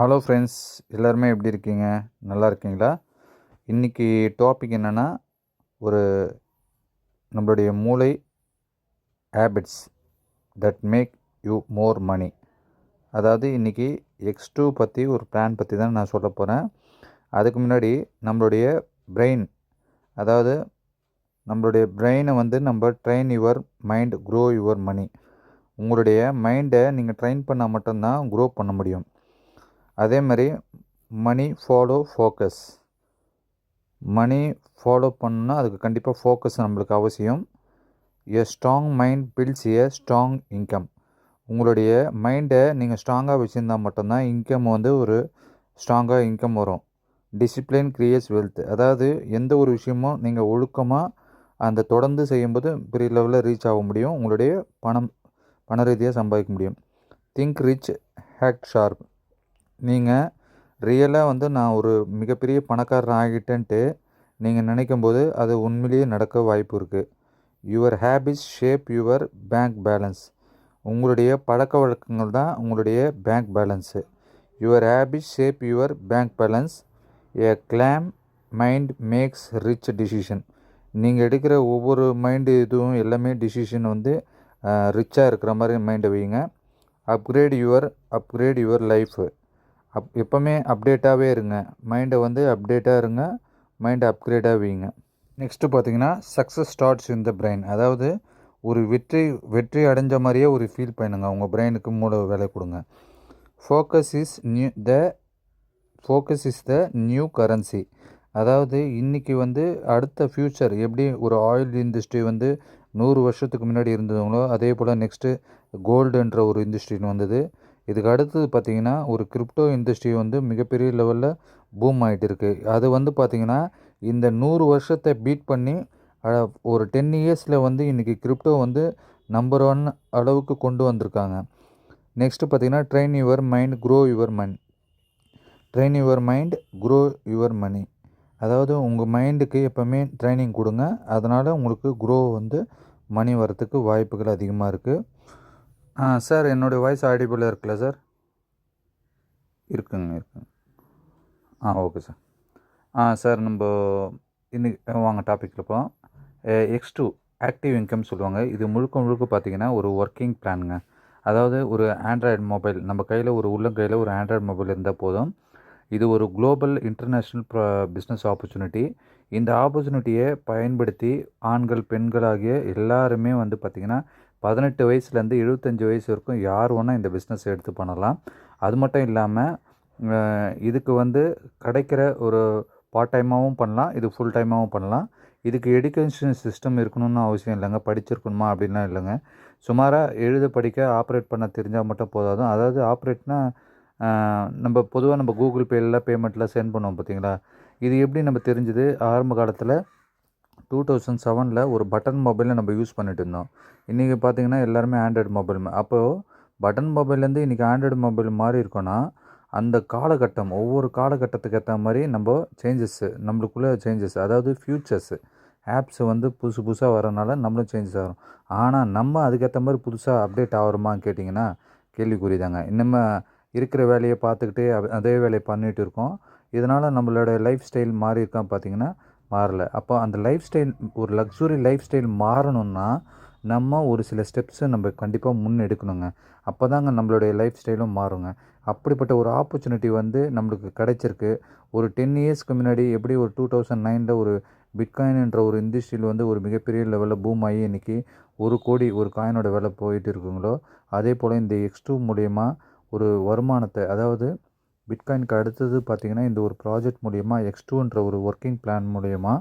Hello friends, எல்லாருமே எப்படி இருக்கீங்க? நல்லா இருக்கீங்களா? இன்றைக்கி டாபிக் என்னென்னா, ஒரு நம்மளுடைய மூளை habits that make you more money. அதாவது இன்றைக்கி X2 பற்றி ஒரு பிளான் பற்றி தான் நான் சொல்ல போகிறேன். அதுக்கு முன்னாடி நம்மளுடைய பிரெயின், அதாவது நம்மளுடைய பிரெயினை நம்ம train your mind grow your money. உங்களுடைய மைண்டை நீங்கள் ட்ரெயின் பண்ணால் மட்டும்தான் க்ரோ பண்ண முடியும். அதே மாதிரி மணி ஃபாலோ ஃபோக்கஸ். மணி ஃபாலோ பண்ணணுன்னா அதுக்கு கண்டிப்பாக ஃபோக்கஸ் நம்மளுக்கு அவசியம். எ ஸ்ட்ராங் மைண்ட் பில்ட்ஸ் எ ஸ்ட்ராங் இன்கம். உங்களுடைய மைண்டை நீங்கள் ஸ்ட்ராங்காக வச்சுருந்தால் மட்டும்தான் இன்கம் ஒரு ஸ்ட்ராங்காக இன்கம் வரும். Discipline creates wealth. அதாவது எந்த ஒரு விஷயமும் நீங்கள் ஒழுக்கமாக அந்த தொடர்ந்து செய்யும்போது பெரிய லெவலில் ரீச் ஆக முடியும். உங்களுடைய பண ரீதியாக சம்பாதிக்க முடியும். Think rich, act sharp. நீங்கள் ரியலாக நான் ஒரு மிகப்பெரிய பணக்காரர் ஆகிட்டேன்ட்டு நீங்கள் நினைக்கும்போது அது உண்மையிலேயே நடக்க வாய்ப்பு இருக்குது. Your habits shape your bank balance. உங்களுடைய பழக்க வழக்கங்கள் தான் உங்களுடைய bank balance. Your habits shape your bank balance. A calm mind makes rich decision. நீங்கள் எடுக்கிற ஒவ்வொரு மைண்டு இதுவும் எல்லாமே டிசிஷன் ரிச்சாக இருக்கிற மாதிரி மைண்டை வைங்க. Upgrade your life. எப்போவுமே அப்டேட்டாகவே இருங்க. மைண்டை அப்டேட்டாக இருங்க. மைண்டை அப்கிரேடாக வைங்க. நெக்ஸ்ட்டு பார்த்தீங்கன்னா, success starts in the brain. அதாவது ஒரு வெற்றி அடைஞ்ச மாதிரியே ஒரு ஃபீல் பண்ணுங்க. உங்கள் பிரெயினுக்கு மூளை வேலை கொடுங்க. Focus is the new currency. அதாவது இன்றைக்கி அடுத்த ஃப்யூச்சர் எப்படி ஒரு ஆயில் இண்டஸ்ட்ரி 100 வருஷத்துக்கு முன்னாடி இருந்தவங்களோ அதே போல் நெக்ஸ்ட்டு கோல்டுன்ற ஒரு இண்டஸ்ட்ரின்னு வந்தது. இதுக்கு அடுத்தது பார்த்திங்கன்னா ஒரு கிரிப்டோ இண்டஸ்ட்ரி மிகப்பெரிய லெவலில் பூம் ஆகிட்டு இருக்குது. அது பார்த்திங்கன்னா இந்த 100 வருஷத்தை பீட் பண்ணி ஒரு 10 இயர்ஸில் இன்றைக்கி கிரிப்டோ நம்பர் 1 அளவுக்கு கொண்டு வந்திருக்காங்க. நெக்ஸ்ட்டு பார்த்திங்கன்னா train your mind grow your money. Train your mind grow your money. அதாவது உங்கள் மைண்டுக்கு எப்போவுமே ட்ரைனிங் கொடுங்க. அதனால் உங்களுக்கு க்ரோ மணி வரத்துக்கு வாய்ப்புகள் அதிகமாக இருக்குது. சார், என்னுடைய வாய்ஸ் ஆடிபிளாக இருக்குல்ல சார்? இருக்குங்க. Okay sir. சார், நம்ம இன்னைக்கு வாங்க டாப்பிக்கில் போகலாம். X2 ஆக்டிவ் இன்கம் சொல்லுவாங்க. இது முழுக்க பார்த்திங்கன்னா ஒரு ஒர்க்கிங் பிளானுங்க. அதாவது ஒரு ஆண்ட்ராய்டு மொபைல் நம்ம கையில் உள்ளங்கையில் ஒரு ஆண்ட்ராய்டு மொபைல் இருந்தால் போதும். இது ஒரு குளோபல் இன்டர்நேஷ்னல் பிஸ்னஸ் ஆப்பர்ச்சுனிட்டி. இந்த ஆப்பர்ச்சுனிட்டியை பயன்படுத்தி ஆண்கள் பெண்கள் ஆகிய எல்லாருமே பார்த்திங்கன்னா 18 வயசுலேருந்து 75 வயசு வரைக்கும் யார் வேணால் இந்த பிஸ்னஸ் எடுத்து பண்ணலாம். அது மட்டும் இல்லாமல் இதுக்கு கிடைக்கிற ஒரு பார்ட் டைமாகவும் பண்ணலாம், இது ஃபுல் டைமாகவும் பண்ணலாம். இதுக்கு எஜுகேஷன் சிஸ்டம் இருக்கணும்னு அவசியம் இல்லைங்க. படிச்சிருக்கணுமா அப்படின்லாம் இல்லைங்க. சுமாராக எழுத படிக்க ஆப்ரேட் பண்ண தெரிஞ்சால் மட்டும் போதாதும். அதாவது ஆப்ரேட்னா நம்ம பொதுவாக கூகுள் பேயில் பேமெண்ட்லாம் சென்ட் பண்ணுவோம் பார்த்தீங்களா? இது எப்படி நம்ம தெரிஞ்சுது? ஆரம்ப காலத்தில் 2007 ஒரு பட்டன் மொபைலை நம்ம யூஸ் பண்ணிட்டு இருந்தோம். இன்றைக்கி பார்த்திங்கன்னா எல்லாருமே ஆண்ட்ராய்டு மொபைல். அப்போது பட்டன் மொபைல்லேருந்து இன்றைக்கி ஆண்ட்ராய்டு மொபைல் மாறி இருக்கோன்னா அந்த காலகட்டம் ஒவ்வொரு காலகட்டத்துக்கு ஏற்ற மாதிரி நம்மளுக்குள்ளே சேஞ்சஸ், அதாவது ஃப்யூச்சர்ஸு ஆப்ஸ் புதுசாக வரனால நம்மளும் சேஞ்சஸ் ஆகிறோம். ஆனால் நம்ம அதுக்கேற்ற மாதிரி புதுசாக அப்டேட் ஆகிறோமான்னு கேட்டிங்கன்னா கேள்விக்குறி தாங்க. இன்னும் இருக்கிற வேலையை பார்த்துக்கிட்டே அதே வேலையை பண்ணிகிட்டு இருக்கோம். இதனால் நம்மளோட லைஃப் ஸ்டைல் மாறி இருக்கான்னு பார்த்திங்கன்னா மாறலை. அப்போ அந்த லைஃப் ஸ்டைல், ஒரு லக்ஸுரி லைஃப் ஸ்டைல் மாறணும்னா நம்ம ஒரு சில ஸ்டெப்ஸை நம்ம கண்டிப்பாக எடுக்கணுங்க. அப்போ தாங்க நம்மளுடைய லைஃப் ஸ்டைலும் மாறுங்க. அப்படிப்பட்ட ஒரு ஆப்பர்ச்சுனிட்டி நம்மளுக்கு கிடைச்சிருக்கு. ஒரு 10 இயர்ஸ்க்கு முன்னாடி எப்படி ஒரு 2009 ஒரு பிட்காயின் என்ற ஒரு இண்டஸ்ட்ரியில் ஒரு மிகப்பெரிய லெவலில் பூம் ஆகி இன்றைக்கி 1 கோடி ஒரு காயினோட விலை போயிட்டு இருக்குங்களோ அதே போல் இந்த X2 மூலயமா ஒரு வருமானத்தை, அதாவது பிட்காயினுக்கு அடுத்தது பார்த்திங்கன்னா இந்த ஒரு ப்ராஜெக்ட் மூலயமா X2ன்ற ஒரு ஒர்க்கிங் பிளான் மூலயமா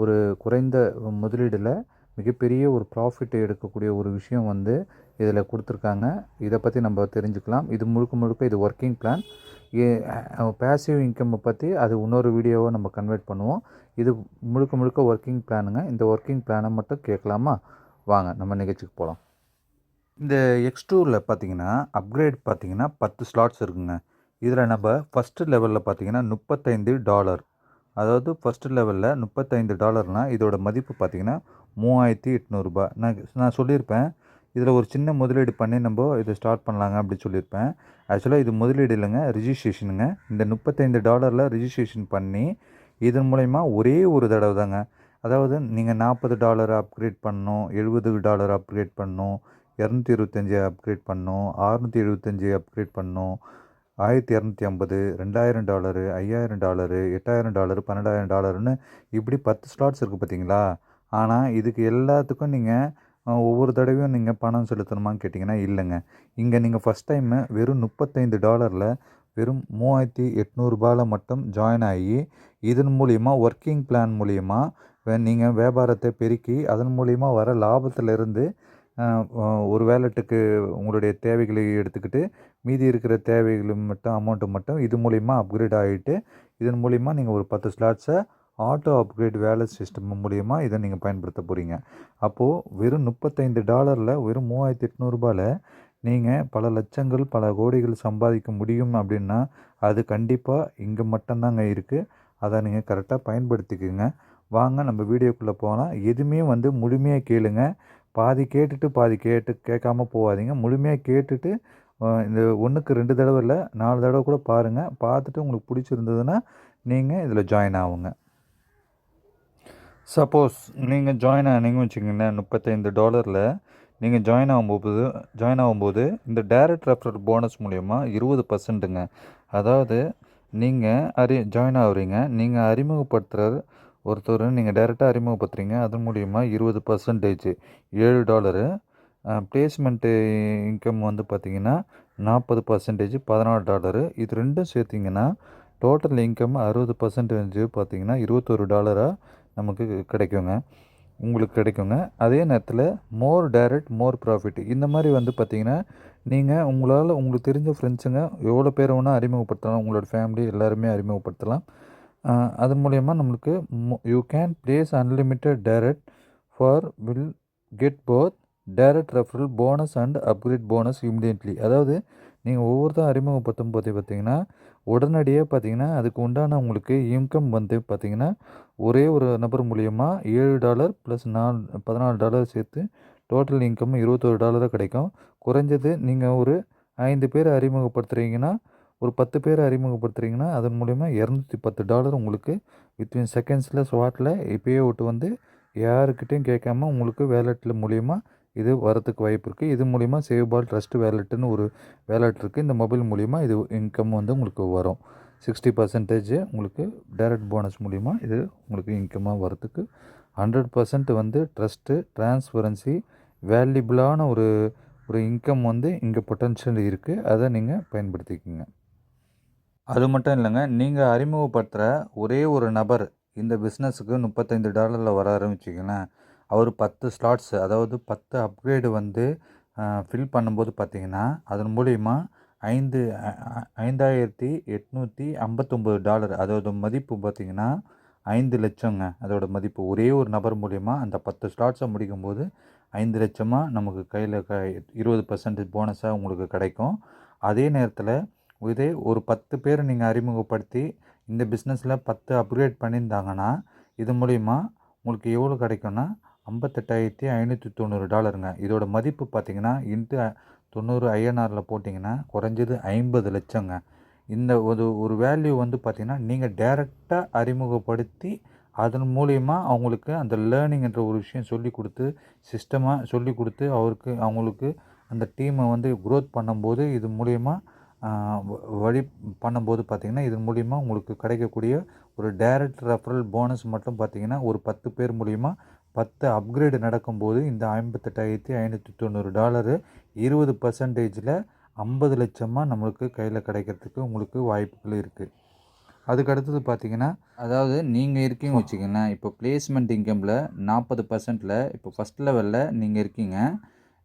ஒரு குறைந்த முதலீடில் மிகப்பெரிய ஒரு ப்ராஃபிட்டை எடுக்கக்கூடிய ஒரு விஷயம் இதில் கொடுத்துருக்காங்க. இதை பற்றி நம்ம தெரிஞ்சுக்கலாம். இது முழுக்க இது ஒர்க்கிங் பிளான். பேசிவ் இன்கம்மை பற்றி அது இன்னொரு வீடியோவை நம்ம கன்வெர்ட் பண்ணுவோம். இது முழுக்க ஒர்க்கிங் பிளானுங்க. இந்த ஒர்க்கிங் பிளானை மட்டும் கேட்கலாமா? வாங்க நம்ம நிகழ்ச்சிக்கு போகலாம். இந்த X2வில் பார்த்திங்கன்னா அப்கிரேட் பார்த்திங்கன்னா 10 ஸ்லாட்ஸ் இருக்குங்க. இதில் நம்ம ஃபஸ்ட்டு லெவலில் பார்த்திங்கன்னா $35. அதாவது ஃபஸ்ட்டு லெவலில் $35 இதோட மதிப்பு பார்த்திங்கன்னா $3800. நான் சொல்லியிருப்பேன், இதில் ஒரு சின்ன முதலீடு பண்ணி நம்ம இதை ஸ்டார்ட் பண்ணலாங்க அப்படி சொல்லியிருப்பேன். ஆக்சுவலாக இது முதலீடு இல்லைங்க, ரிஜிஸ்ட்ரேஷனுங்க. இந்த $35 ரிஜிஸ்ட்ரேஷன் பண்ணி இதன் மூலயமா ஒரே ஒரு தடவை தாங்க, அதாவது நீங்கள் $40 அப்கிரேட் பண்ணணும், $70 அப்கிரேட் பண்ணணும், 225 அப்கிரேட் பண்ணணும், 675 அப்கிரேட் பண்ணணும், 1250, $2000, $5000, $8000, $12000ன்னு இப்படி 10 ஸ்லாட்ஸ் இருக்குது பார்த்தீங்களா. ஆனால் இதுக்கு எல்லாத்துக்கும் நீங்கள் ஒவ்வொரு தடவையும் நீங்கள் பணம் செலுத்தணுமான்னு கேட்டிங்கன்னா இல்லைங்க. இங்கே நீங்கள் ஃபஸ்ட் டைமு வெறும் $35 வெறும் $3800 மட்டும் ஜாயின் ஆகி இதன் மூலிமா ஒர்க்கிங் பிளான் மூலிமா நீங்கள் வியாபாரத்தை பெருக்கி அதன் மூலிமா வர லாபத்திலிருந்து ஒரு வேலெட்டுக்கு உங்களுடைய தேவைகளை எடுத்துக்கிட்டு மீதி இருக்கிற தேவைகளும் மட்டும் அமௌண்ட்டு மட்டும் இது மூலிமா அப்கிரேட் ஆகிட்டு இதன் மூலிமா நீங்கள் ஒரு 10 ஸ்லாட்ஸை ஆட்டோ அப்கிரேட் வேலட் சிஸ்டம் மூலிமா இதை நீங்கள் பயன்படுத்த போகிறீங்க. அப்போது வெறும் $35 வெறும் $3800 நீங்கள் பல லட்சங்கள் பல கோடிகள் சம்பாதிக்க முடியும் அப்படின்னா அது கண்டிப்பாக இங்கே மட்டும்தாங்க இருக்குது. அதை நீங்கள் கரெக்டாக பயன்படுத்திக்கோங்க. வாங்க நம்ம வீடியோக்குள்ளே போகலாம். எதுவுமே முழுமையாக கேளுங்க. பாதி கேட்டுட்டு பாதி கேட்காம போகாதீங்க. முழுமையாக கேட்டுட்டு இந்த 1க்கு 2 தடவை இல்லை 4 தடவை கூட பாருங்கள். பார்த்துட்டு உங்களுக்கு பிடிச்சிருந்ததுன்னா நீங்கள் இதில் ஜாயின் ஆகுங்க. சப்போஸ் நீங்கள் ஜாயின் ஆனீங்கன்னு வச்சுக்கோங்களேன், $35 நீங்கள் ஜாயின் ஆகும்போது இந்த டைரக்ட் ரெஃபரல் போனஸ் மூலயமா 20%ங்க. அதாவது நீங்கள் ஜாயின் ஆகுறீங்க, நீங்கள் அறிமுகப்படுத்துகிற ஒருத்தர் நீங்கள் டைரெக்டாக அறிமுகப்படுத்துகிறீங்க, அதன் மூலிமா 20% $7. பிளேஸ்மெண்ட்டு இன்கம் பார்த்திங்கன்னா 40% $14. இது ரெண்டும் சேர்த்திங்கன்னா டோட்டல் இன்கம் 60% பார்த்திங்கன்னா $21 நமக்கு கிடைக்குங்க, உங்களுக்கு கிடைக்குங்க. அதே நேரத்தில் மோர் டைரக்ட் மோர் ப்ராஃபிட் இந்த மாதிரி பார்த்திங்கன்னா நீங்கள் உங்களுக்கு தெரிஞ்ச ஃப்ரெண்ட்ஸுங்க எவ்வளோ பேர் வேணால் அறிமுகப்படுத்தலாம், உங்களோட ஃபேமிலி எல்லாருமே அறிமுகப்படுத்தலாம். அதன் மூலயமா நம்மளுக்கு you can place unlimited direct for will get both direct referral bonus and upgrade bonus immediately. அதாவது நீங்கள் ஒவ்வொருத்தரும் அறிமுகப்படுத்தும் போது பார்த்திங்கன்னா உடனடியாக பார்த்திங்கன்னா அதுக்கு உண்டான உங்களுக்கு இன்கம் பார்த்திங்கன்னா ஒரே ஒரு நபர் மூலிமா $7 ப்ளஸ் $14 சேர்த்து டோட்டல் இன்கம் $21 கிடைக்கும். குறைஞ்சது நீங்கள் ஒரு 5 பேர் அறிமுகப்படுத்துகிறீங்கன்னா, ஒரு 10 பேர் அறிமுகப்படுத்துகிறீங்கன்னா அதன் மூலிமா $210 உங்களுக்கு வித்தின் செகண்ட்ஸில் ஸ்வாட்டில் இப்போயே விட்டு யாருக்கிட்டையும் கேட்காம உங்களுக்கு வேலெட்டில் மூலிமா இது வரத்துக்கு வாய்ப்பு இருக்குது. இது மூலிமா சேவ்பால் ட்ரஸ்ட் வேலெட்டுன்னு ஒரு வேலெட் இருக்குது. இந்த மொபைல் மூலிமா இது இன்கம் உங்களுக்கு வரும். 60% உங்களுக்கு டைரக்ட் போனஸ் மூலிமா இது உங்களுக்கு இன்கமாக வரத்துக்கு 100% ட்ரஸ்ட்டு டிரான்ஸ்பரன்சி வேல்யூபிளான ஒரு இன்கம் இங்கே பொட்டன்ஷியல் இருக்குது. அதை நீங்கள் பயன்படுத்திக்கோங்க. அது மட்டும் இல்லைங்க, நீங்கள் அறிமுகப்படுத்துகிற ஒரே ஒரு நபர் இந்த பிஸ்னஸுக்கு $35 வராருன்னு வச்சுக்கோங்களேன், அவர் 10 ஸ்லாட்ஸ் அதாவது 10 அப்கிரேடு ஃபில் பண்ணும்போது பார்த்திங்கன்னா அதன் மூலிமா $5859 அதோட மதிப்பு பார்த்திங்கன்னா 5 லட்சங்க. அதோட மதிப்பு ஒரே ஒரு நபர் மூலிமா அந்த 10 ஸ்லாட்ஸை முடிக்கும்போது 5 லட்சமாக நமக்கு கையில் 20% போனஸாக உங்களுக்கு கிடைக்கும். அதே நேரத்தில் இதே ஒரு 10 பேர் நீங்கள் அறிமுகப்படுத்தி இந்த பிஸ்னஸில் 10 அப்கிரேட் பண்ணியிருந்தாங்கன்னா இது மூலிமா உங்களுக்கு எவ்வளோ கிடைக்கும்னா $58,590ங்க. இதோட மதிப்பு பார்த்திங்கன்னா இன்ட்டு 90 INRல போட்டிங்கன்னா குறைஞ்சது 50 லட்சங்க. இந்த ஒரு வேல்யூ பார்த்திங்கன்னா நீங்கள் டைரெக்டாக அறிமுகப்படுத்தி அதன் மூலிமா அவங்களுக்கு அந்த லேர்னிங்ன்ற ஒரு விஷயம் சொல்லி கொடுத்து சிஸ்டமாக சொல்லி கொடுத்து அவங்களுக்கு அந்த டீமை க்ரோத் பண்ணும்போது இது மூலிமா வழி பண்ணும்போது பார்த்திங்கன்னா இதன் மூலிமா உங்களுக்கு கிடைக்கக்கூடிய ஒரு டைரக்ட் ரெஃபரல் போனஸ் மட்டும் பார்த்திங்கன்னா ஒரு 10 பேர் மூலிமா 10 அப்கிரேடு நடக்கும்போது இந்த $58,590 20%ல் 50 லட்சமாக நம்மளுக்கு கையில் கிடைக்கிறதுக்கு உங்களுக்கு வாய்ப்புகள் இருக்குது. அதுக்கு அடுத்தது பார்த்திங்கன்னா அதாவது நீங்கள் இருக்கீங்க வச்சுக்கோங்களேன், இப்போ பிளேஸ்மெண்ட் இன்கமில் 40%ல் இப்போ ஃபஸ்ட் லெவலில் நீங்கள் இருக்கீங்க.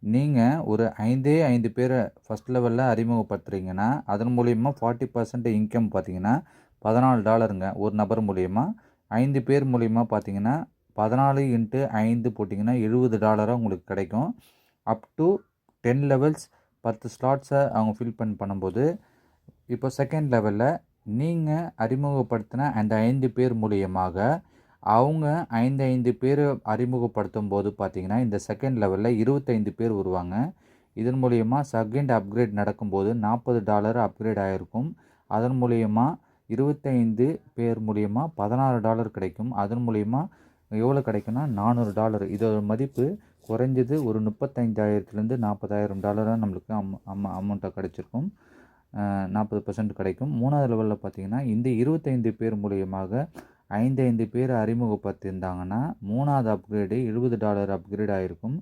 நீங்கள் ஒரு 5 பேரை ஃபஸ்ட் லெவலில் அறிமுகப்படுத்துகிறீங்கன்னா அதன் மூலிமா 40% இன்கம் பார்த்திங்கன்னா $14ங்க ஒரு நபர் மூலிமா. 5 பேர் மூலிமா பார்த்திங்கன்னா 14 × 5 போட்டிங்கன்னா $70 உங்களுக்கு கிடைக்கும். அப் டு 10 லெவல்ஸ் 10 ஸ்லாட்ஸை அவங்க ஃபில் பண்ணும்போது இப்போ செகண்ட் லெவலில் நீங்கள் அறிமுகப்படுத்தின அந்த 5 பேர் மூலியமாக அவங்க 5 பேர் அறிமுகப்படுத்தும் போது பார்த்தீங்கன்னா, இந்த செகண்ட் லெவலில் 25 பேர் வருவாங்க. இதன் மூலியமா செகண்ட் அப்கிரேட் நடக்கும்போது $40 அப்கிரேட் ஆகிருக்கும். அதன் மூலியமா 25 பேர் மூலியமா $16 கிடைக்கும். அதன் மூலியமா எவ்வளோ கிடைக்கும்னா $400. இதோட மதிப்பு குறைஞ்சது ஒரு 35,000லேருந்து $40,000 நம்மளுக்கு அமௌண்ட்டாக கிடைச்சிருக்கும். 40% கிடைக்கும். 3வது லெவலில் பார்த்தீங்கன்னா, இந்த 25 பேர் மூலியமாக 5 பேர் அறிமுகப்படுத்தியிருந்தாங்கன்னா 3வது அப்கிரேடு $70 அப்கிரேட் ஆகிருக்கும்.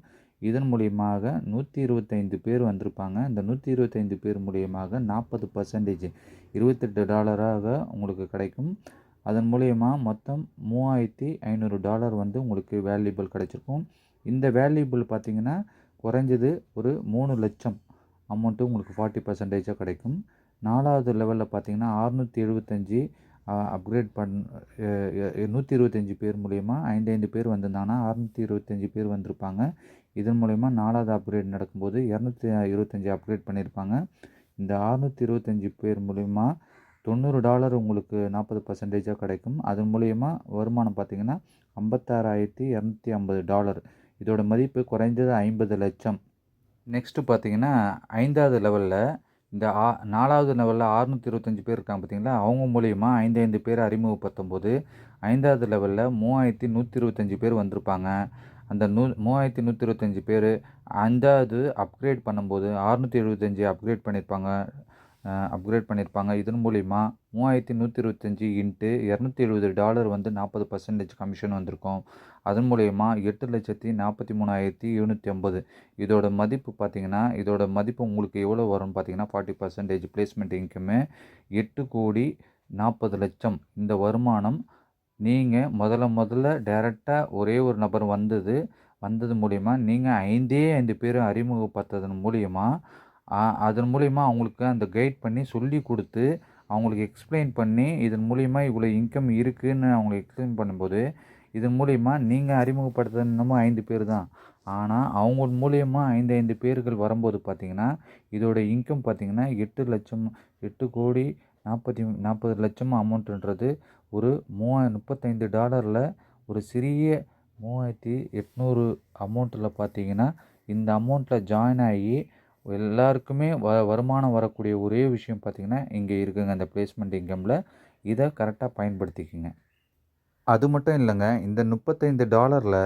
இதன் மூலியமாக 125 பேர் வந்திருப்பாங்க. இந்த 125 பேர் மூலியமாக 40% $28 உங்களுக்கு கிடைக்கும். அதன் மூலியமா மொத்தம் $3,500 வந்து உங்களுக்கு வேல்யூபிள் கிடைச்சிருக்கும். இந்த வேல்யூபிள் பார்த்தீங்கன்னா குறைஞ்சது ஒரு 3 லட்சம் அமௌண்ட்டு உங்களுக்கு 40%ஆக கிடைக்கும். 4வது லெவலில் பார்த்தீங்கன்னா 675 அப்கிரேட் 125 பேர் மூலிமா 5 பேர் வந்திருந்தாங்கன்னா 625 பேர் வந்திருப்பாங்க. இதன் மூலிமா 4வது அப்கிரேட் நடக்கும்போது 225 அப்கிரேட் பண்ணியிருப்பாங்க. இந்த 625 பேர் மூலிமா $90 உங்களுக்கு 40%ஆக கிடைக்கும். அதன் மூலிமா வருமானம் பார்த்தீங்கன்னா $56,250. இதோட மதிப்பு குறைஞ்சது 50 லட்சம். நெக்ஸ்ட்டு பார்த்தீங்கன்னா 5வது லெவலில் இந்த 4வது லெவலில் 625 பேர் இருக்காங்க பார்த்தீங்களா, அவங்க மூலிமா 5 பேர் அறிமுகப்படுத்தும் போது 5வது லெவலில் 3,125 பேர் வந்திருப்பாங்க. அந்த 3,125 பேர் 5வது அப்கிரேட் பண்ணும்போது 675 அப்கிரேட் பண்ணியிருப்பாங்க. இதன் மூலிமா 3,125 இன்ட்டு $270 வந்து 40% கமிஷன் வந்திருக்கும். அதன் மூலயமா 8,43,750. இதோட மதிப்பு பார்த்தீங்கன்னா, இதோட மதிப்பு உங்களுக்கு எவ்வளோ வரும்னு பார்த்தீங்கன்னா 40% பிளேஸ்மெண்ட் இன்கம்மு 8,40,00,000. இந்த வருமானம் நீங்கள் முதல்ல டைரெக்டாக ஒரே ஒரு நபர் வந்தது மூலிமா நீங்கள் 5 பேர் அறிமுகப்படுத்துறதன் மூலிமா அதன் மூலிமா அவங்களுக்கு அந்த கைட் பண்ணி சொல்லி கொடுத்து அவங்களுக்கு எக்ஸ்பிளைன் பண்ணி இதன் மூலிமா இவ்வளோ இன்கம் இருக்குதுன்னு அவங்களுக்கு எக்ஸ்பிளைன் பண்ணும்போது இதன் மூலிமா நீங்கள் அறிமுகப்படுத்துறது இன்னமும் 5 பேர் தான். ஆனால் அவங்க மூலியமாக 5 பேர்கள் வரும்போது பார்த்தீங்கன்னா இதோட இன்கம் பார்த்தீங்கன்னா 8,40,00,000 அமௌண்ட்டுன்றது ஒரு $35 ஒரு சிறிய 3,800 அமௌண்ட்டில் பார்த்தீங்கன்னா இந்த அமௌண்ட்டில் ஜாயின் ஆகி எல்லாருக்குமே வருமானம் வரக்கூடிய ஒரே விஷயம் பார்த்திங்கன்னா இங்கே இருக்குங்க இந்த பிளேஸ்மெண்ட் இன்கமில். இதை கரெக்டாக பயன்படுத்திக்கோங்க. அது மட்டும் இல்லைங்க, இந்த $35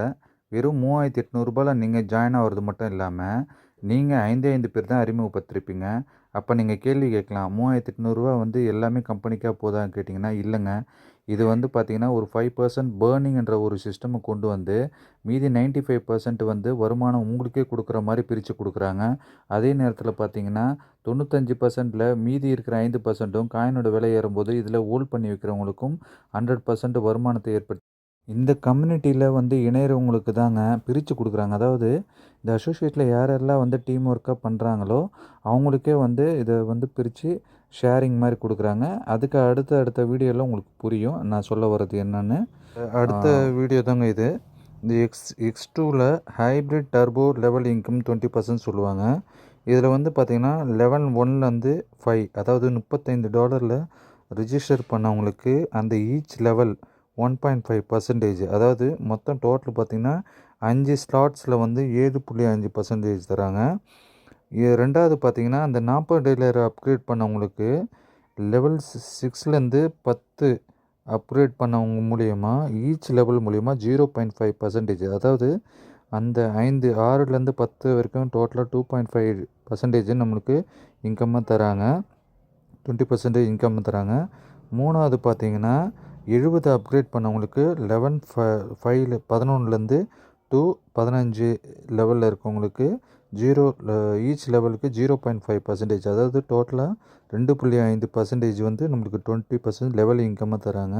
வெறும் $3,800 நீங்கள் ஜாயின் ஆகிறது மட்டும் இல்லாமல் நீங்கள் 5 பேர் தான் அறிமுகப்படுத்திருப்பீங்க. அப்போ நீங்கள் கேள்வி கேட்கலாம், $3,800 வந்து எல்லாமே கம்பெனிக்காக போதான்னு கேட்டிங்கன்னா இல்லைங்க. இது வந்து பார்த்திங்கன்னா ஒரு 5% பேர்னிங்ன்ற ஒரு சிஸ்டமை கொண்டு வந்து மீதி 95% வந்து வருமானம் உங்களுக்கே கொடுக்குற மாதிரி பிரித்து கொடுக்குறாங்க. அதே நேரத்தில் பார்த்திங்கன்னா 95%ல் மீதி இருக்கிற 5%ம் காயினோட விலை ஏறும்போது இதில் ஹோல்ட் பண்ணி வைக்கிறவங்களுக்கும் 100% வருமானத்தை ஏற்படுத்தி இந்த கம்யூனிட்டியில் வந்து இணையறவங்களுக்கு தாங்க பிரித்து கொடுக்குறாங்க. அதாவது இந்த அசோசியேட்டில் யாரெல்லாம் வந்து டீம் ஒர்க்காக பண்ணுறாங்களோ அவங்களுக்கே வந்து இதை வந்து பிரித்து ஷேரிங் மாதிரி கொடுக்குறாங்க. அதுக்கு அடுத்த வீடியோவில் உங்களுக்கு புரியும் நான் சொல்ல வர்றது என்னன்னு. அடுத்த வீடியோ தாங்க இது. இந்த X2ல் ஹைப்ரிட் டர்போ லெவல் இன்கம் 20% சொல்லுவாங்க. இதில் வந்து பார்த்திங்கன்னா லெவல் 1லேருந்து 5 அதாவது $35 ரிஜிஸ்டர் பண்ணவங்களுக்கு அந்த ஈச் லெவல் 1.5% அதாவது மொத்தம் டோட்டல் பார்த்திங்கன்னா 5 ஸ்லாட்ஸில் வந்து 7.5% தராங்க. ரெண்டாவது பார்த்திங்கன்னா அந்த $40 அப்கிரேட் பண்ணவங்களுக்கு லெவல் 6லேருந்து 10 அப்கிரேட் பண்ணவங்க மூலயமா ஈச் லெவல் மூலயமா 0.5% அதாவது அந்த 6லேருந்து 10 வரைக்கும் டோட்டலாக 2.5% நம்மளுக்கு இன்கம்மாக தராங்க. 20% இன்கம் தராங்க. 3வது பார்த்திங்கன்னா 70 அப்கிரேட் பண்ணவங்களுக்கு 11லேருந்து 15 லெவலில் இருக்கவங்களுக்கு ஈச் லெவலுக்கு 0.5% அதாவது டோட்டலாக 2.5% வந்து நம்மளுக்கு 20% லெவல் இன்கம்மாக தராங்க.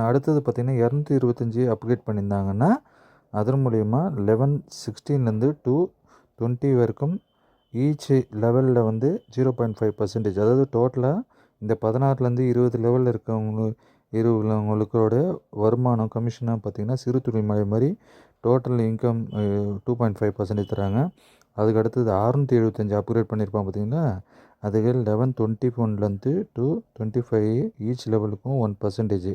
அடுத்தது பார்த்திங்கன்னா 225 அப்கிரேட் பண்ணியிருந்தாங்கன்னா அதன் மூலயமா 16லேருந்து 20 வரைக்கும் ஈச் லெவலில் வந்து 0.5% அதாவது டோட்டலாக இந்த 16லேருந்து 20 லெவலில் இருக்கிறவங்களோட வருமானம் கமிஷனாக பார்த்திங்கன்னா சிறு தொழில் மாதிரி டோட்டல் இன்கம் 2.5% தராங்க. அதுக்கு அடுத்தது 675 அப்கிரேட் பண்ணியிருப்பாங்க பார்த்திங்கன்னா அதுக்கு 1121லேருந்து 25 ஈச் லெவலுக்கும் 1%.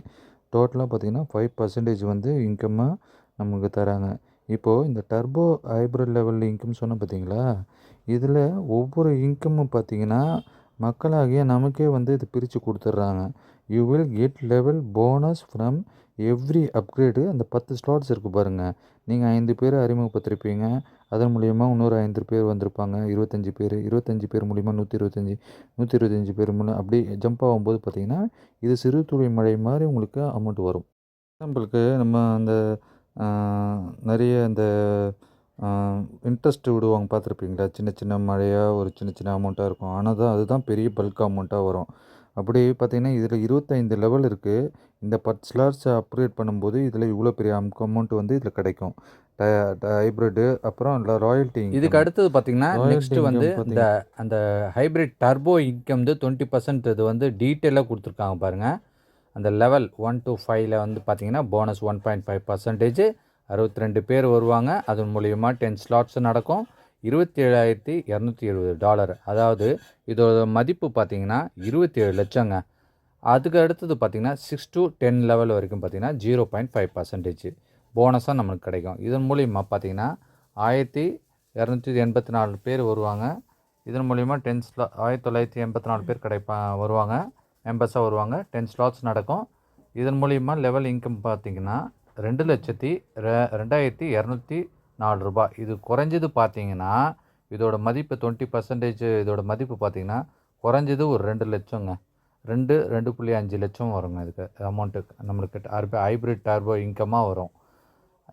டோட்டலாக பார்த்திங்கன்னா 5% வந்து இன்கம்மாக நமக்கு தராங்க. இப்போது இந்த டர்போ ஹைப்ரிட் லெவல் இன்கம் சொன்னேன் பார்த்தீங்களா, இதில் ஒவ்வொரு இன்கமும் பார்த்திங்கன்னா மக்களாகிய நமக்கே வந்து இது பிரித்து கொடுத்துட்றாங்க. You will get level bonus from every upgrade. அந்த 10 ஸ்லாட்ஸ் இருக்குது பாருங்கள். நீங்கள் 5 பேர் அறிமுகப்படுத்திருப்பீங்க, அதன் மூலிமா இன்னொரு 5 பேர் வந்திருப்பாங்க, 25 பேர் மூலிமா 125 பேர் மூலம் அப்படி ஜம்ப் ஆகும்போது பார்த்திங்கன்னா இது சிறு துளி மழை மாதிரி உங்களுக்கு அமௌண்ட் வரும். எக்ஸாம்பிளுக்கு நம்ம அந்த நிறைய இந்த இன்ட்ரெஸ்ட் விடுவாங்க பார்த்துருப்பீங்களா, சின்ன சின்ன மழையாக ஒரு சின்ன சின்ன அமௌண்ட்டாக இருக்கும். ஆனால் அதுதான் பெரிய பல்க் அமௌண்ட்டாக வரும். அப்படி பார்த்திங்கன்னா இதில் 25 லெவல் இருக்குது. இந்த 10 ஸ்லாட்ஸ் அப்கிரேட் பண்ணும்போது இதில் இவ்வளோ பெரிய அமௌண்ட் வந்து இதில் கிடைக்கும். ஹைப்ரிட்டு அப்புறம் ராயல்ட்டி. இதுக்கு அடுத்தது பார்த்திங்கன்னா நெக்ஸ்ட்டு வந்து இந்த அந்த ஹைப்ரிட் டர்போ இன்கம் வந்து 20% இது வந்து டீட்டெயிலாக கொடுத்துருக்காங்க பாருங்கள். அந்த லெவல் 1 to 5ல் வந்து பார்த்திங்கன்னா போனஸ் 1.5%, 62 பேர் வருவாங்க. அதன் மூலிமா 10 ஸ்லாட்ஸ் நடக்கும். $27,270. அதாவது இதோட மதிப்பு பார்த்திங்கன்னா 27 லட்சங்க. அதுக்கு அடுத்தது பார்த்திங்கன்னா 6 to 10 லெவல் வரைக்கும் பார்த்திங்கன்னா 0.5% போனஸாக நம்மளுக்கு கிடைக்கும். இதன் மூலிமா பார்த்திங்கன்னா 1284 பேர் வருவாங்க. இதன் மூலிமா 1984 பேர் வருவாங்க, மெம்பர்ஸாக வருவாங்க. 10 ஸ்லாட்ஸ் நடக்கும். இதன் மூலிமா லெவல் இன்கம் பார்த்திங்கன்னா 2,02,204 ரூபாய். இது குறைஞ்சது பார்த்திங்கன்னா இதோட மதிப்பு 20% இதோட மதிப்பு பார்த்திங்கன்னா குறைஞ்சது ஒரு 2 லட்சங்க. 2.5 லட்சம் வருங்க. இதுக்கு அமௌண்ட்டுக்கு நம்மளுக்கு ஹைப்ரிட் டர்போ இன்கமாக வரும்.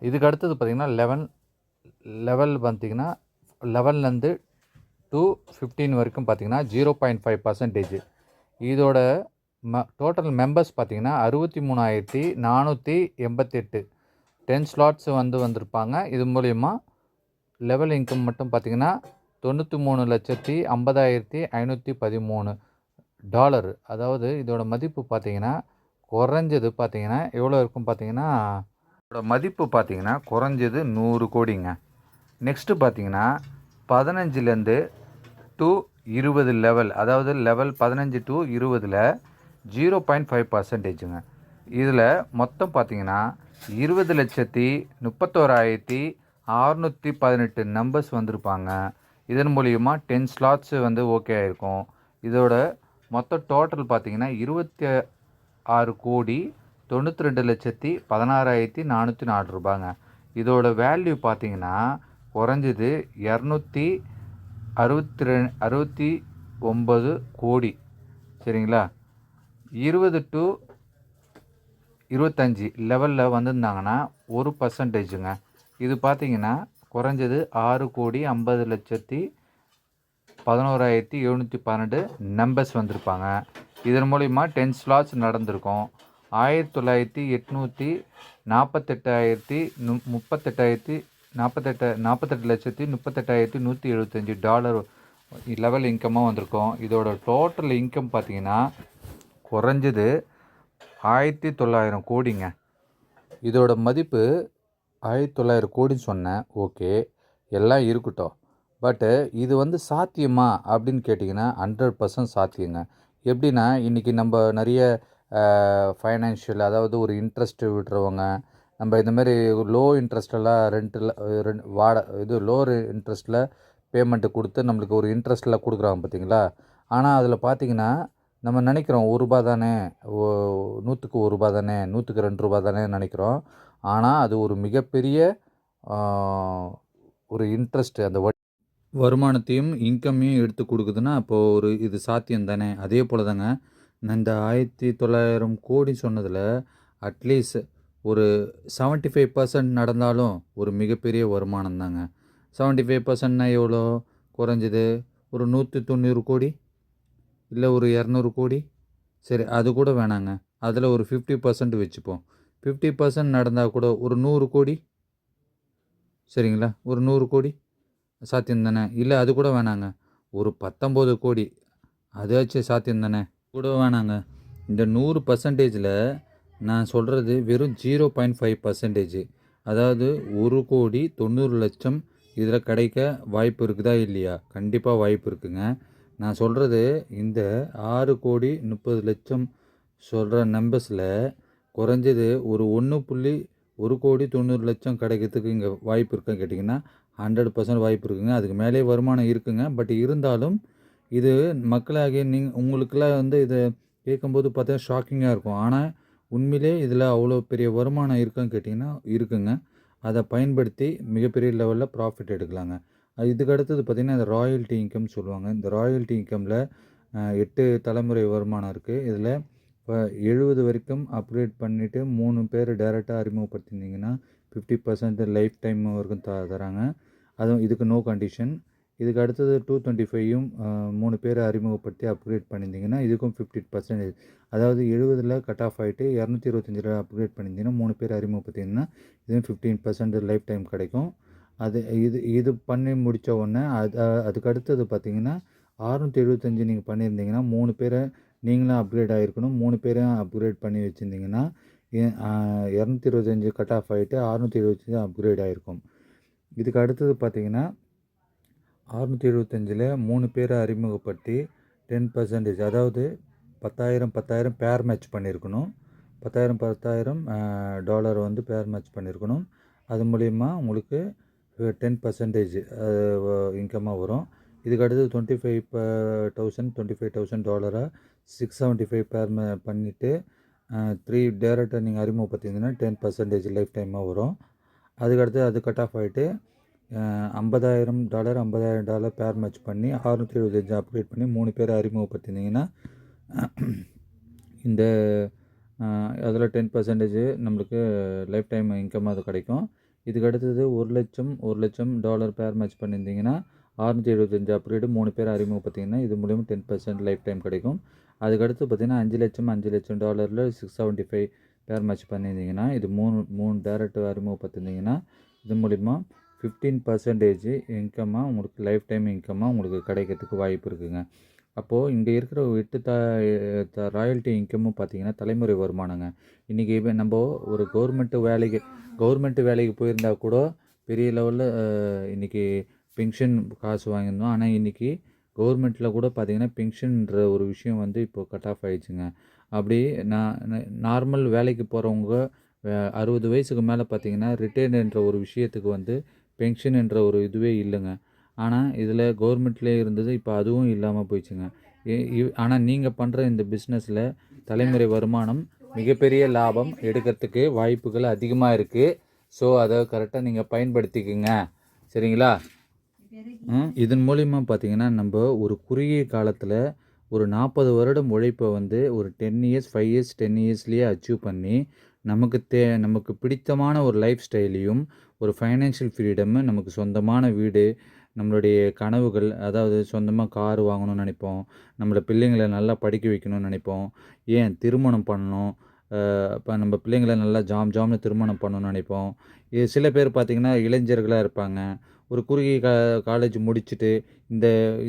இதுக்கு அடுத்தது பார்த்திங்கன்னா லெவல் பார்த்திங்கன்னா 11லேருந்து to 15 வரைக்கும் பார்த்திங்கன்னா 0.5%. இதோட டோட்டல் மெம்பர்ஸ் பார்த்திங்கன்னா 63,488. 10 ஸ்லாட்ஸ் வந்திருப்பாங்க. இது மூலிமா லெவல் இன்கம் மட்டும் பார்த்திங்கன்னா $93,50,513. அதாவது இதோட மதிப்பு பார்த்திங்கன்னா குறைஞ்சது பார்த்திங்கன்னா எவ்வளோ இருக்கும் பார்த்திங்கன்னா இதோட மதிப்பு பார்த்திங்கன்னா குறைஞ்சது 100 கோடிங்க. நெக்ஸ்ட்டு பார்த்திங்கன்னா 15லேருந்து to 20 லெவல், அதாவது லெவல் 15 to 20ல் 0.5%ங்க. இதில் மொத்தம் பார்த்திங்கன்னா 20,31,618 நம்பர்ஸ் வந்திருப்பாங்க. இதன் மூலிமா 10 ஸ்லாட்ஸ் வந்து ஓகே ஆகிருக்கும். இதோட மொத்த டோட்டல் பார்த்திங்கன்னா 26,92,16,404 ரூபாங்க. இதோட வேல்யூ பார்த்திங்கன்னா குறைஞ்சது 269 கோடி. சரிங்களா? 20 to 25 லெவலில் வந்திருந்தாங்கன்னா 1%ங்க. இது பார்த்திங்கன்னா குறைஞ்சது 6,50,11,712 நம்பர்ஸ் வந்திருப்பாங்க. இதன் மூலிமா 10 ஸ்லாட்ஸ் நடந்திருக்கும். 48,38,175 லெவல் இன்கமாக வந்திருக்கும். இதோட டோட்டல் இன்கம் பார்த்திங்கன்னா குறைஞ்சது 1,900 கோடிங்க. இதோட மதிப்பு 1,900 கோடின்னு சொன்னேன். ஓகே, எல்லாம் இருக்கட்டும். பட்டு இது வந்து சாத்தியமா அப்படின்னு கேட்டிங்கன்னா 100% சாத்தியங்க. எப்படின்னா இன்றைக்கி நம்ம நிறைய ஃபைனான்ஷியல், அதாவது ஒரு இன்ட்ரெஸ்ட்டு விடுறவங்க, நம்ம இந்தமாரி லோ இன்ட்ரெஸ்டெல்லாம் லோ இன்ட்ரெஸ்ட்டில் பேமெண்ட்டு கொடுத்து நம்மளுக்கு ஒரு இன்ட்ரெஸ்ட்டில் கொடுக்குறாங்க பார்த்தீங்களா. ஆனால் அதில் பார்த்திங்கன்னா நம்ம நினைக்கிறோம் ₹1 தானே, 100க்கு ₹1 தானே, 100க்கு ₹2 தானே நினைக்கிறோம். ஆனால் அது ஒரு மிகப்பெரிய ஒரு இன்ட்ரெஸ்ட்டு. அந்த வருமானத்தையும் இன்கம்மையும் எடுத்து கொடுக்குதுன்னா அப்போது இது சாத்தியம் தானே. அதே போல் தாங்க இந்த 1,900 கோடி சொன்னதில் அட்லீஸ்ட் ஒரு 75% நடந்தாலும் ஒரு மிகப்பெரிய வருமானம் தாங்க. 75%னா எவ்வளோ? குறைஞ்சது ஒரு 190 கோடி, இல்லை ஒரு 200 கோடி. சரி, அது கூட வேணாங்க. அதில் ஒரு 50% வச்சுப்போம். 50% நடந்தால் கூட ஒரு 100 கோடி. சரிங்களா? ஒரு 100 கோடி சாத்தியம் தானே. இல்லை அது கூட வேணாங்க, ஒரு 19 கோடி, அதாச்சும் சாத்தியம் தானே. கூட வேணாங்க. இந்த 100%ல் நான் சொல்கிறது வெறும் 0.5%. அதாவது 1,90,00,000 இதில் கிடைக்க வாய்ப்பு இருக்குதா இல்லையா? கண்டிப்பாக வாய்ப்பு இருக்குங்க. நான் சொல்கிறது இந்த 6,30,00,000 சொல்கிற நம்பர்ஸில் குறைஞ்சது ஒரு 1,90,00,000 கிடைக்கிறதுக்கு இங்கே வாய்ப்பு இருக்கான்னு கேட்டிங்கன்னா 100% வாய்ப்பு இருக்குங்க. அதுக்கு மேலே வருமானம் இருக்குங்க. பட் இருந்தாலும் இது மக்களாகிய உங்களுக்கெல்லாம் வந்து இதை கேட்கும்போது பார்த்தா ஷாக்கிங்காக இருக்கும். ஆனால் உண்மையிலே இதில் அவ்வளோ பெரிய வருமானம் இருக்கான்னு கேட்டிங்கன்னா இருக்குங்க. அதை பயன்படுத்தி மிகப்பெரிய லெவலில் ப்ராஃபிட் எடுக்கலாங்க. இதுக்கு அடுத்தது பார்த்திங்கன்னா இந்த ராயல்ட்டி இன்கம் சொல்லுவாங்க. இந்த ராயல்ட்டி இன்கமில் 8 தலைமுறை வருமானம் இருக்குது. இதில் இப்போ 70 வரைக்கும் அப்கிரேட் பண்ணிவிட்டு 3 பேர் டைரெக்டாக அறிமுகப்படுத்தியிருந்தீங்கன்னா 50% லைஃப் டைம் வரைக்கும் தராங்க. அதுவும் இதுக்கு நோ கண்டிஷன். இதுக்கு அடுத்தது 225யும் 3 பேரை அறிமுகப்படுத்தி அப்கிரேட் பண்ணியிருந்தீங்கன்னா இதுக்கும் 50%. அதாவது 70ல் கட் ஆஃப் ஆகிட்டு 225 அப்கிரேட் பண்ணியிருந்தீங்கன்னா 3 பேர் அறிமுகப்படுத்திங்கன்னா இதுவும் 15% லைஃப் டைம் கிடைக்கும். இது பண்ணி முடித்த உடனே அதுக்கு அடுத்தது பார்த்தீங்கன்னா 675 நீங்கள் பண்ணியிருந்தீங்கன்னா 3 பேரை நீங்களும் அப்கிரேட் ஆகிருக்கணும். 3 பேரும் அப்கிரேட் பண்ணி வச்சுருந்தீங்கன்னா 225 கட் ஆஃப் ஆகிட்டு 675 அப்கிரேட் ஆகிருக்கும். இதுக்கு அடுத்தது பார்த்தீங்கன்னா 675ல் 3 பேரை அறிமுகப்படுத்தி 10%, அதாவது 10,000 பேர் மேட்ச் பண்ணியிருக்கணும். 10,000 டாலர் வந்து பேர் மேட்ச் பண்ணியிருக்கணும். அது மூலிமா உங்களுக்கு 10% இன்கமாக வரும். இதுக்கு அடுத்தது 25,000 டாலரை 675 பேர் பண்ணிவிட்டு 3 டேரக்டாக நீங்கள் அறிமுகப்படுத்திங்கன்னா 10% லைஃப் டைமாக வரும். அதுக்கடுத்து அது கட் ஆஃப் ஆகிட்டு $50,000 பேர் மேட்ச் பண்ணி 675 அப்கிரேட் பண்ணி 3 பேரை அறிமுகப்படுத்தினீங்கன்னா இந்த அதில் 10% நம்மளுக்கு லைஃப் டைம் இன்கம் அது கிடைக்கும். இதுக்கு அடுத்தது $1,00,000 பேர் மேட்ச் பண்ணியிருந்தீங்கன்னா 675 அப்கிரேடு 3 பேர் அறிமுகப்படுத்திங்கன்னா இது மூலிமா 10% லைஃப் டைம் கிடைக்கும். அதுக்கடுத்து பார்த்திங்கன்னா $5,00,000 675 பேர் மேட்ச் பண்ணியிருந்தீங்கன்னா இது 3 டேரக்ட் அறிமுகப்படுத்தியிருந்தீங்கன்னா இது மூலிமா 15% இன்கம்மாக உங்களுக்கு லைஃப் டைம் இன்கம்மாக உங்களுக்கு கிடைக்கிறதுக்கு வாய்ப்பு இருக்குதுங்க. அப்போது இங்கே இருக்கிற 8 ராயல்ட்டி இன்கமும் பார்த்திங்கன்னா தலைமுறை வருமானங்க. இன்றைக்கி நம்ம ஒரு கவர்மெண்ட்டு வேலைக்கு போயிருந்தால் கூட பெரிய லெவலில் இன்றைக்கி பென்ஷன் காசு வாங்கியிருந்தோம். ஆனால் இன்றைக்கி கவர்மெண்ட்டில் கூட பார்த்திங்கன்னா பென்ஷன்ற ஒரு விஷயம் வந்து இப்போது கட் ஆஃப் ஆகிடுச்சுங்க. அப்படி நார்மல் வேலைக்கு போகிறவங்க 60 வயசுக்கு மேலே பார்த்திங்கன்னா ரிட்டையர்ட் என்ற ஒரு விஷயத்துக்கு வந்து பென்ஷன் என்ற ஒரு இதுவே இல்லைங்க. ஆனால் இதில் கவர்மெண்ட்லேயே இருந்தது, இப்போ அதுவும் இல்லாமல் போயிடுச்சுங்க. ஆனால் நீங்கள் பண்ணுற இந்த பிஸ்னஸில் தலைமுறை வருமானம் மிகப்பெரிய லாபம் எடுக்கிறதுக்கு வாய்ப்புகள் அதிகமாக இருக்குது. ஸோ அதை கரெக்டாக நீங்கள் பயன்படுத்திக்கோங்க, சரிங்களா? இதன் மூலிமா பார்த்திங்கன்னா நம்ம ஒரு குறுகிய காலத்தில் ஒரு 40 வருடம் உழைப்பை வந்து ஒரு 10 இயர்ஸ் 5 இயர்ஸ் 10 இயர்ஸ்லேயே அச்சீவ் பண்ணி நமக்கு பிடித்தமான ஒரு லைஃப் ஸ்டைலையும் ஒரு ஃபைனான்ஷியல் ஃப்ரீடமு, நமக்கு சொந்தமான வீடு, நம்மளுடைய கனவுகள், அதாவது சொந்தமாக கார் வாங்கணும்னு நினைப்போம், நம்மளோட பிள்ளைங்களை நல்லா படிக்க வைக்கணும்னு நினைப்போம், ஏன் திருமணம் பண்ணணும், இப்போ நம்ம பிள்ளைங்களை நல்லா ஜாம்னு திருமணம் பண்ணணும்னு நினைப்போம். சில பேர் பார்த்திங்கன்னா இளைஞர்களாக இருப்பாங்க, ஒரு குறுகிய காலேஜ் முடிச்சுட்டு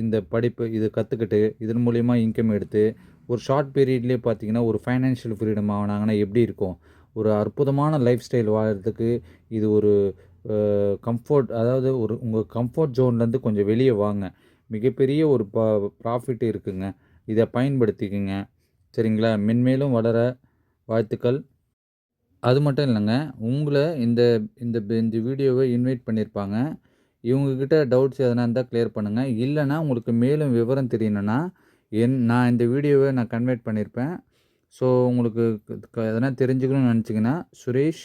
இந்த படிப்பு இது கற்றுக்கிட்டு இதன் மூலிமா இன்கம் எடுத்து ஒரு ஷார்ட் பீரியட்லேயே பார்த்திங்கன்னா ஒரு ஃபைனான்ஷியல் ஃப்ரீடம் ஆனாங்கன்னா எப்படி இருக்கும்? ஒரு அற்புதமான லைஃப் ஸ்டைல் வாழறதுக்கு இது ஒரு கம்ஃபர்ட், அதாவது உங்கள் கம்ஃபர்ட் ஜோன்லேருந்து கொஞ்சம் வெளியே வாங்க. மிகப்பெரிய ஒரு ப்ராஃபிட் இருக்குங்க. இதை பயன்படுத்திக்கங்க, சரிங்களா? மென்மேலும் வளர வாழ்த்துக்கள். அது மட்டும் இல்லைங்க, உங்களை இந்த வீடியோவை இன்வைட் பண்ணியிருப்பாங்க. இவங்கக்கிட்ட டவுட்ஸ் எதனா இருந்தால் கிளியர் பண்ணுங்கள். இல்லைனா உங்களுக்கு மேலும் விவரம் தெரியணுன்னா நான் இந்த வீடியோவை கன்வெர்ட் பண்ணியிருப்பேன். ஸோ உங்களுக்கு எதனா தெரிஞ்சுக்கணும்னு நினச்சிங்கன்னா சுரேஷ்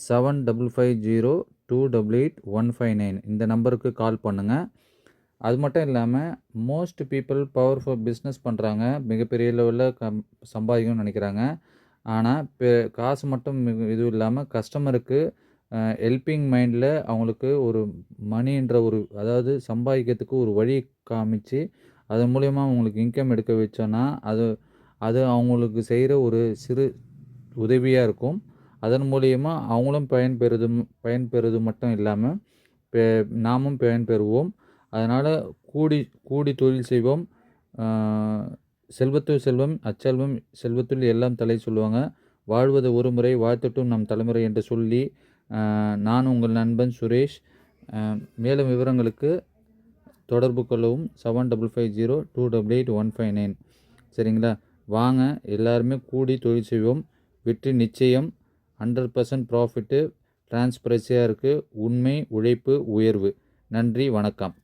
7550288159 இந்த நம்பருக்கு கால் பண்ணுங்கள். அது மட்டும் இல்லாமல் மோஸ்ட் பீப்புள் பவர்ஃபுல் பிஸ்னஸ் பண்ணுறாங்க, மிகப்பெரிய லெவலில் சம்பாதிக்கணும்னு நினைக்கிறாங்க. ஆனால் காசு மட்டும் இதுவும் இல்லாமல் கஸ்டமருக்கு ஹெல்பிங் மைண்டில் அவங்களுக்கு ஒரு மணின்ற அதாவது சம்பாதிக்கிறதுக்கு ஒரு வழி காமிச்சு அது மூலயமா அவங்களுக்கு இன்கம் எடுக்க வச்சோன்னா அது அவங்களுக்கு செய்கிற ஒரு சிறு உதவியாக இருக்கும். அதன் மூலிமா அவங்களும் பயன்பெறுது மட்டும் இல்லாமல் நாமும் பயன்பெறுவோம். அதனால் கூடி தொழில் செய்வோம். செல்வத்துள் செல்வம் அச்செல்வம் செல்வத்துள் எல்லாம் தலை சொல்லுவாங்க. வாழ்வது ஒரு முறை வாழ்த்தட்டும் நம் தலைமுறை என்று சொல்லி நான் உங்கள் நண்பன் சுரேஷ். மேலும் விவரங்களுக்கு தொடர்பு கொள்ளவும் 7550288159. சரிங்களா? வாங்க எல்லாருமே கூடி தொழில் செய்வோம். வெற்றி நிச்சயம். 100% ப்ராஃபிட்டு. டிரான்ஸ்பரன்சியாக இருக்குது. உண்மை, உழைப்பு, உயர்வு. நன்றி, வணக்கம்.